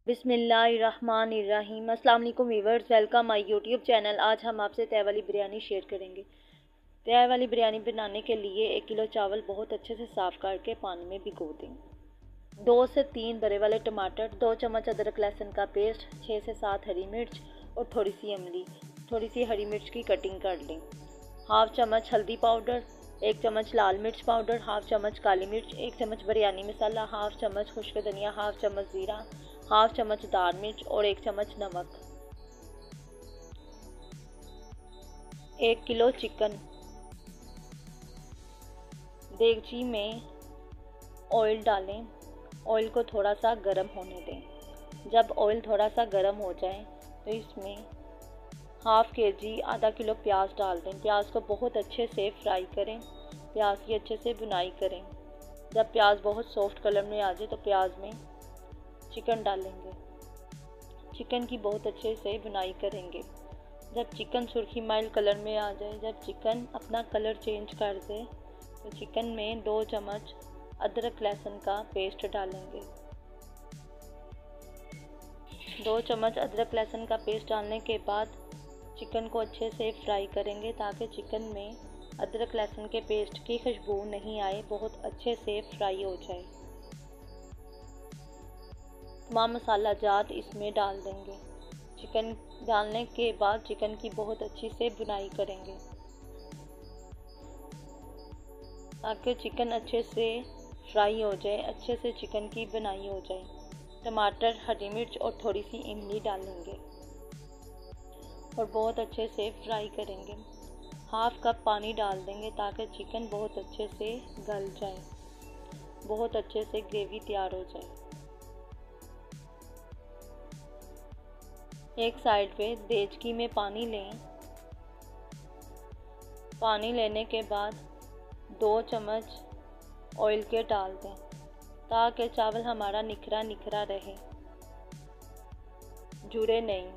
बिस्मिल्लाहिर्रहमानिर्रहीम। अस्सलाम वालेकुम viewers, welcome my YouTube channel. आज हम आपसे तय वाली बिरयानी शेयर करेंगे। तय वाली बिरयानी बनाने के लिए 1 किलो चावल बहुत अच्छे से साफ़ करके पानी में भिगो दें। 2 से 3 बड़े वाले टमाटर, 2 चम्मच अदरक लहसुन का पेस्ट, 6 से 7 हरी मिर्च और थोड़ी सी इमली, थोड़ी सी हरी मिर्च की कटिंग कर लें। हाफ चम्मच हल्दी पाउडर, 1 चम्मच लाल मिर्च पाउडर, हाफ चम्मच काली मिर्च, 1 चम्मच बिरयानी मसाला, हाफ चम्मच खुश्क धनिया, हाफ चम्मच ज़ीरा, हाफ चम्मच दाल मिर्च और 1 चम्मच नमक। 1 किलो चिकन। देगची में ऑयल डालें। ऑयल को थोड़ा सा गर्म होने दें। जब ऑयल थोड़ा सा गर्म हो जाए तो इसमें हाफ केजी आधा किलो प्याज डाल दें। प्याज को बहुत अच्छे से फ्राई करें। प्याज की अच्छे से भुनाई करें। जब प्याज बहुत सॉफ्ट कलर में आ जाए तो प्याज में चिकन डालेंगे। चिकन की बहुत अच्छे से भुनाई करेंगे। जब चिकन सुर्खी माइल कलर में आ जाए, जब चिकन अपना कलर चेंज कर दे तो चिकन में 2 चम्मच अदरक लहसुन का पेस्ट डालेंगे। 2 चम्मच अदरक लहसुन का पेस्ट डालने के बाद चिकन को अच्छे से फ्राई करेंगे ताकि चिकन में अदरक लहसुन के पेस्ट की खुशबू नहीं आए, बहुत अच्छे से फ्राई हो जाए। तमाम मसाला जात इसमें डाल देंगे। चिकन डालने के बाद चिकन की बहुत अच्छी से भुनाई करेंगे ताकि चिकन अच्छे से फ्राई हो जाए, अच्छे से चिकन की भुनाई हो जाए। टमाटर, हरी मिर्च और थोड़ी सी इमली डालेंगे और बहुत अच्छे से फ्राई करेंगे। हाफ कप पानी डाल देंगे ताकि चिकन बहुत अच्छे से गल जाए, बहुत अच्छे से ग्रेवी तैयार हो जाए। एक साइड पे देचकी में पानी लें। पानी लेने के बाद 2 चम्मच ऑयल के डाल दें ताकि चावल हमारा निखरा निखरा रहे, जुड़े नहीं।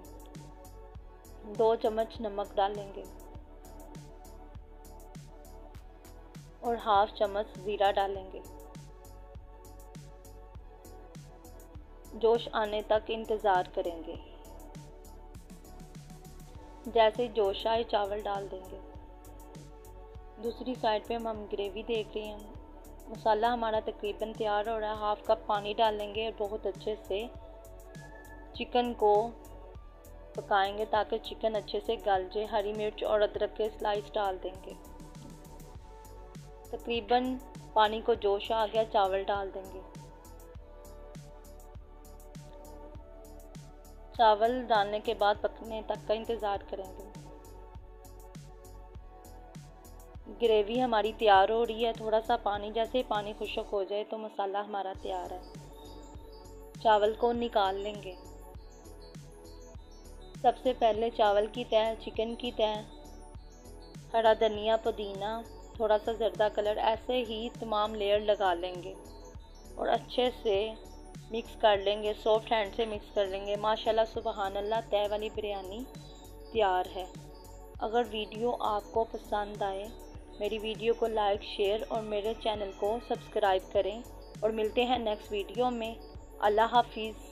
2 चम्मच नमक डालेंगे और हाफ चम्मच ज़ीरा डालेंगे। जोश आने तक इंतज़ार करेंगे। जैसे जोश आए चावल डाल देंगे। दूसरी साइड पे हम ग्रेवी देख रहे हैं। मसाला हमारा तकरीबन तैयार हो रहा है। हाफ कप पानी डालेंगे और बहुत अच्छे से चिकन को पकाएंगे ताकि चिकन अच्छे से गल जाए। हरी मिर्च और अदरक के स्लाइस डाल देंगे। तकरीबन पानी को जोश आ गया, चावल डाल देंगे। चावल डालने के बाद पकने तक का इंतज़ार करेंगे। ग्रेवी हमारी तैयार हो रही है। थोड़ा सा पानी, जैसे पानी खुश्क हो जाए तो मसाला हमारा तैयार है। चावल को निकाल लेंगे। सबसे पहले चावल की तह, चिकन की तह, हरा धनिया, पुदीना, थोड़ा सा जर्दा कलर, ऐसे ही तमाम लेयर लगा लेंगे और अच्छे से मिक्स कर लेंगे। सॉफ्ट हैंड से मिक्स कर लेंगे। माशाल्लाह सुबहान अल्लाह, तय वाली बिरयानी तैयार है। अगर वीडियो आपको पसंद आए, मेरी वीडियो को लाइक, शेयर और मेरे चैनल को सब्सक्राइब करें और मिलते हैं नेक्स्ट वीडियो में। अल्लाह हाफिज़।